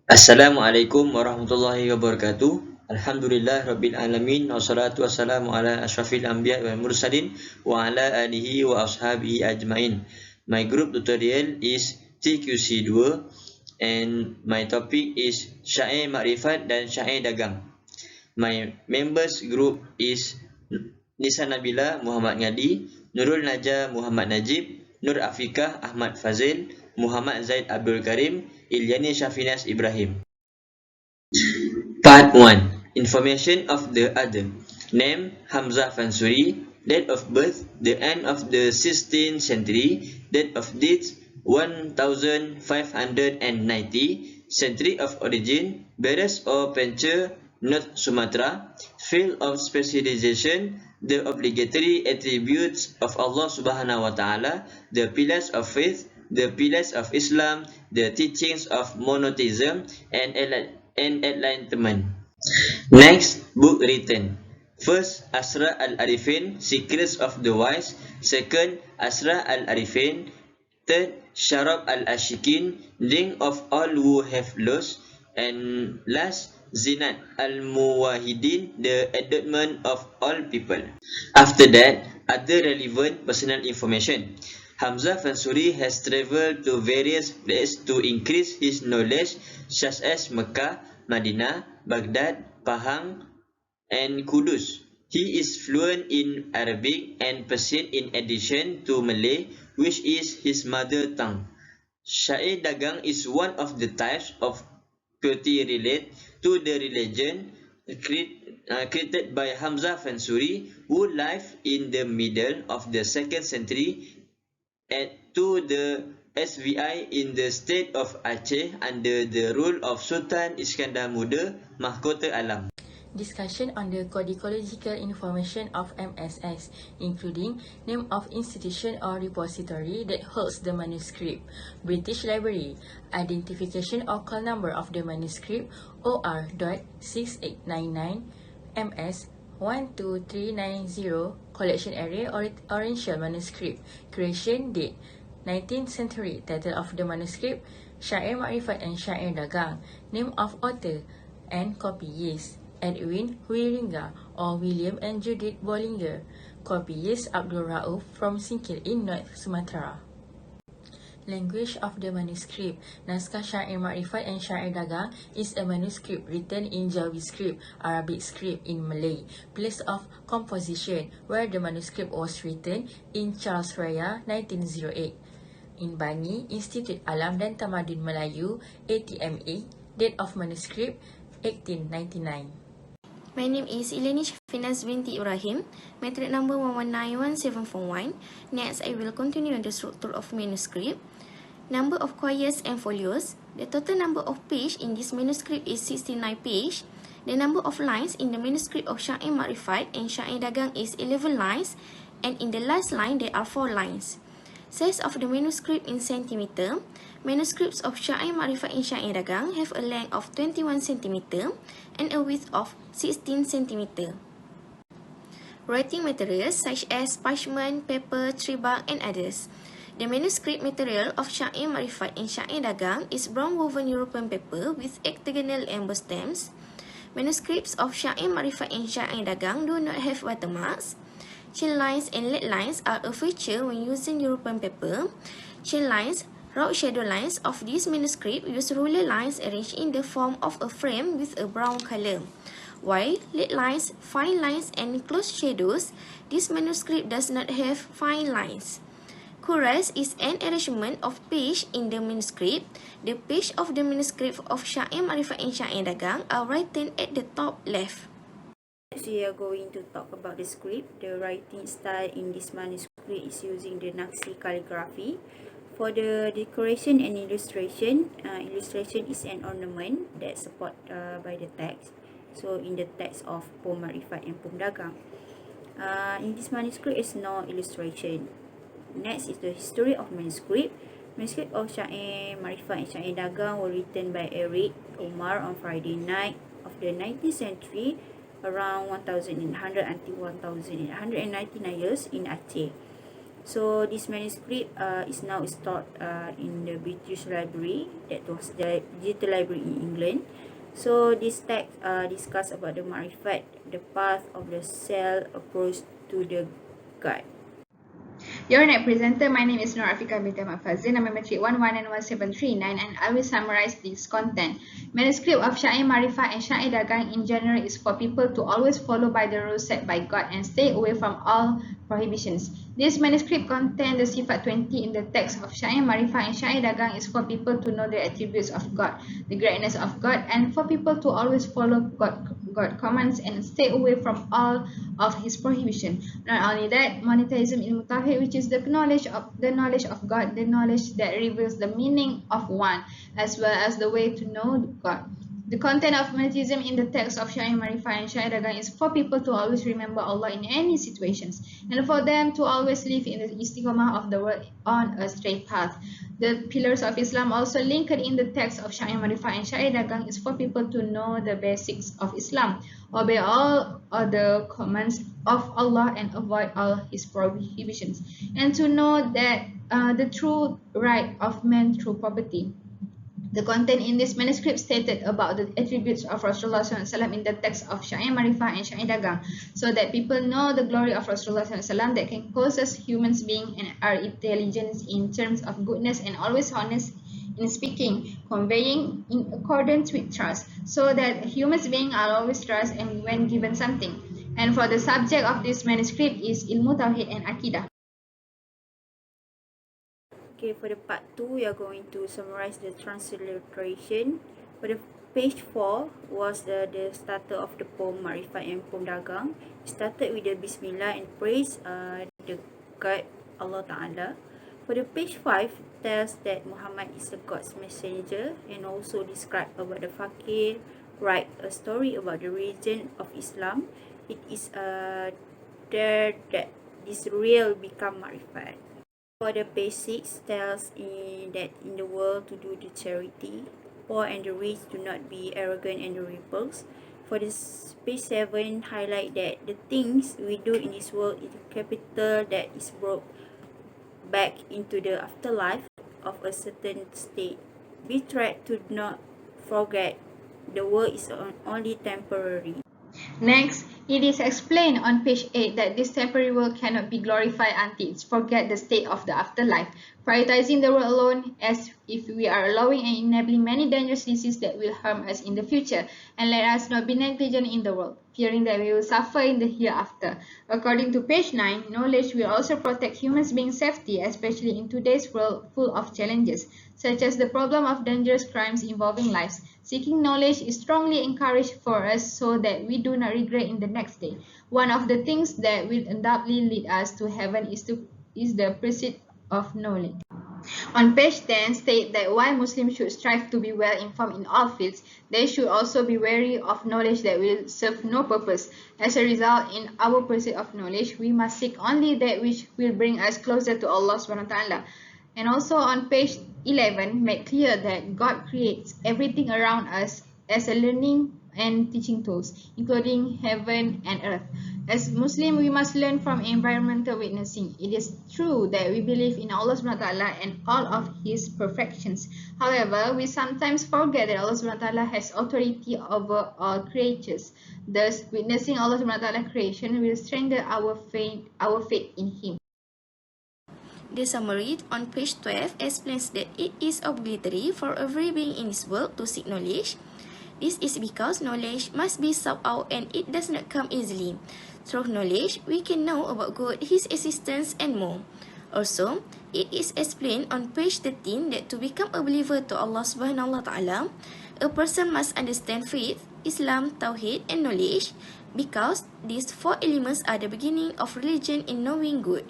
Assalamualaikum warahmatullahi wabarakatuh. Alhamdulillah rabbil alamin wassalatu wassalamu ala asyrafil anbiya wal mursalin wa ala alihi wa ashabihi ajmain. My group tutorial is TQC2 and my topic is Syair Makrifat dan Syair Dagang. My members group is Nisa Nabila Muhammad Ngadi, Nurul Najah Muhammad Najib, Nur Afikah Ahmad Fazil, Muhammad Zaid Abdul Karim, Ilyani Shafinas Ibrahim. Part 1. Information of the other. Name Hamzah Fansuri. Date of birth the end of the 16th century. Date of death 1590. Century of origin Beres or Pencher, North Sumatra. Field of specialization the obligatory attributes of Allah Subhanahu wa Ta'ala, the pillars of faith, the pillars of Islam, the teachings of monotheism, and enlightenment. Next, book written. First, Asra al-Arifin, Secrets of the Wise. Second, Asra al-Arifin. Third, Sharab al-Ashikin, Ring of all who have lost. And last, Zinat al-Muwahidin, the endowment of all people. After that, other relevant personal information. Hamzah Fansuri has travelled to various places to increase his knowledge, such as Mecca, Madinah, Baghdad, Pahang, and Kudus. He is fluent in Arabic and Persian in addition to Malay, which is his mother tongue. Syair Dagang is one of the types of poetry related to the religion created by Hamzah Fansuri, who lived in the middle of the 2nd century to the SVI in the state of Aceh under the rule of Sultan Iskandar Muda, Mahkota Alam. Discussion on the codicological information of MSS, including name of institution or repository that holds the manuscript, British Library, identification or call number of the manuscript OR.6899 MS 12390, collection area Oriental manuscript, creation date 19th century, title of the manuscript Syair Makrifat and Syair Dagang, name of author and copyist Edwin Huiringa or William and Judith Bollinger, copyist Abdul Rauf from Singkil in North Sumatra. Language of the manuscript. Naskah Syair Makrifat and Syair Dagang is a manuscript written in Jawi script, Arabic script in Malay. Place of composition, where the manuscript was written in Charles Raya, 1908. In Bangi, Institut Alam dan Tamadun Melayu, ATMA. Date of manuscript, 1899. My name is Ilyani Shafinas binti Ibrahim, metric number 11917441. Next, I will continue on the structure of manuscript. Number of quires and folios. The total number of pages in this manuscript is 69 pages. The number of lines in the manuscript of Syair Makrifat and Syair Dagang is 11 lines, and in the last line there are 4 lines. Size of the manuscript in centimeter. Manuscripts of Syair Makrifat and Syair Dagang have a length of 21 cm and a width of 16 cm. Writing materials such as parchment, paper, tree bark, and others. The manuscript material of Syair Makrifat and Syair Dagang is brown woven European paper with octagonal embossed stamps. Manuscripts of Syair Makrifat and Syair Dagang do not have watermarks. Chain lines and lead lines are a feature when using European paper. Chain lines, rough shadow lines of this manuscript use ruler lines arranged in the form of a frame with a brown color. While lead lines, fine lines, and close shadows, this manuscript does not have fine lines. Chorus is an arrangement of page in the manuscript. The page of the manuscript of Syair Makrifat and Syair Dagang are written at the top left. We are going to talk about the script. The writing style in this manuscript is using the Naqsi calligraphy. For the decoration and illustration, illustration is an ornament that support by the text. So in the text of Poem Makrifat and Poem Dagang, in this manuscript is no illustration. Next is the history of manuscript. Manuscript of Syair Makrifat and Syair Dagang were written by Eric Omar on Friday night of the 19th century, around 1800 until 1899 years in Aceh. So this manuscript is now stored in the British Library, that was the digital library in England. So this text discuss about the ma'rifat, the path of the cell approach to the God. Your net presenter, my name is Nur Afika binti Ahmad Fazil, number matric 111739, and I will summarize this content. Manuscript of Syair Marifat and Syair Dagang in general is for people to always follow by the rules set by God and stay away from all prohibitions. This manuscript contains the sifat 20 in the text of Syair Marifat and Syair Dagang is for people to know the attributes of God, the greatness of God, and for people to always follow God commands and stay away from all of His prohibition. Not only that, monotheism in Tawhid, which is the knowledge of God, the knowledge that reveals the meaning of one, as well as the way to know God. The content of monotheism in the text of Syair Marifat and Syair Dagang is for people to always remember Allah in any situations, and for them to always live in the istiqamah of the world on a straight path. The pillars of Islam also linked in the text of Syair Marifat and Syair Dagang is for people to know the basics of Islam, obey all other commands of Allah and avoid all His prohibitions, and to know that the true right of man through property. The content in this manuscript stated about the attributes of Rasulullah SAW in the text of Syair Marifat and Syair Dagang, so that people know the glory of Rasulullah SAW that can possess humans being and are intelligent in terms of goodness and always honest in speaking, conveying in accordance with trust, so that humans being are always trust and when given something. And for the subject of this manuscript is Ilmu Tawhid and Akidah. Okay, for the part 2, we are going to summarize the transliteration. For the page 4 was the starter of the poem Ma'rifat and poem Dagang. It started with the Bismillah and praise the God Allah Ta'ala. For the page 5 tells that Muhammad is the God's messenger and also describe about the fakir, write a story about the religion of Islam. It is there that this real become Ma'rifat. For the page 6 tells that in the world to do the charity, poor and the rich do not be arrogant and the rebels. For this page 7 highlight that the things we do in this world is capital that is brought back into the afterlife of a certain state. We try to not forget the world is only temporary. Next, it is explained on page 8 that this temporary world cannot be glorified until it forget the state of the afterlife, prioritizing the world alone as if we are allowing and enabling many dangerous diseases that will harm us in the future, and let us not be negligent in the world, fearing that we will suffer in the hereafter. According to page 9, knowledge will also protect humans being safety, especially in today's world full of challenges, such as the problem of dangerous crimes involving lives. Seeking knowledge is strongly encouraged for us so that we do not regret in the next day. One of the things that will undoubtedly lead us to heaven is the pursuit of knowledge. On page 10 state that while Muslims should strive to be well informed in all fields, they should also be wary of knowledge that will serve no purpose. As a result, in our pursuit of knowledge, we must seek only that which will bring us closer to Allah SWT. And also on page 11, make clear that God creates everything around us as a learning and teaching tools, including heaven and earth. As Muslim, we must learn from environmental witnessing. It is true that we believe in Allah SWT and all of His perfections. However, we sometimes forget that Allah SWT has authority over all creatures. Thus, witnessing Allah SWT creation will strengthen our faith in Him. The summary on page 12 explains that it is obligatory for every being in this world to seek knowledge. This is because knowledge must be sought out and it does not come easily. Through knowledge, we can know about God, His existence, and more. Also, it is explained on page 13 that to become a believer to Allah Subhanahu wa Ta'ala, a person must understand faith, Islam, Tawhid, and knowledge, because these four elements are the beginning of religion in knowing good.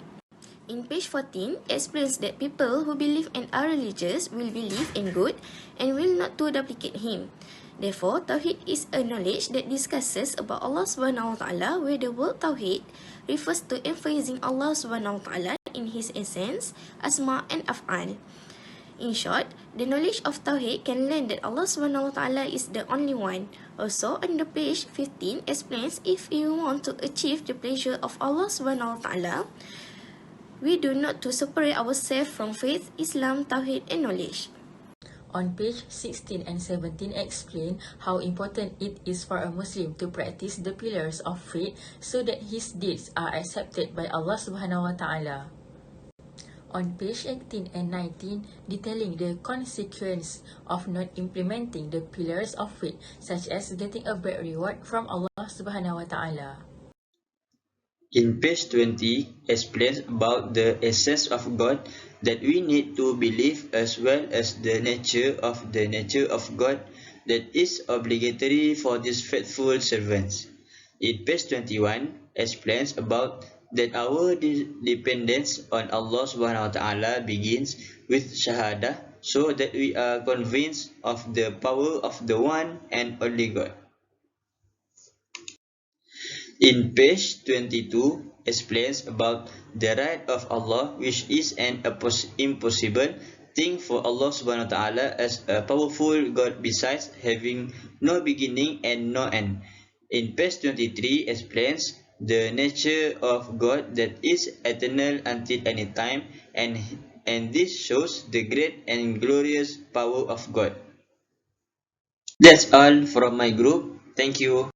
In page 14, explains that people who believe and are religious will believe in God and will not to duplicate Him. Therefore, Tawhid is a knowledge that discusses about Allah Subhanahu wa Ta'ala, where the word Tawhid refers to emphasizing Allah Subhanahu wa Ta'ala in His essence, Asma and Af'al. In short, the knowledge of Tawhid can learn that Allah Subhanahu wa Ta'ala is the only one. Also, on the page 15 explains if you want to achieve the pleasure of Allah Subhanahu wa Ta'ala, We do not to separate ourselves from faith, Islam, Tawhid and knowledge. On page 16 and 17 explain how important it is for a Muslim to practice the pillars of faith so that his deeds are accepted by Allah Subhanahu wa Ta'ala. On page 18 and 19, detailing the consequence of not implementing the pillars of faith, such as getting a bad reward from Allah Subhanahu wa Ta'ala. In page 20, explains about the essence of God that we need to believe, as well as the nature of God that is obligatory for these faithful servants. In page 21, explains about that our dependence on Allah Subhanahu wa Ta'ala begins with Shahada, so that we are convinced of the power of the one and only God. In page 22, explains about the right of Allah, which is an impossible thing for Allah Subhanahu wa Ta'ala as a powerful God besides having no beginning and no end. In page 23, explains the nature of God that is eternal until any time, and this shows the great and glorious power of God. That's all from my group. Thank you.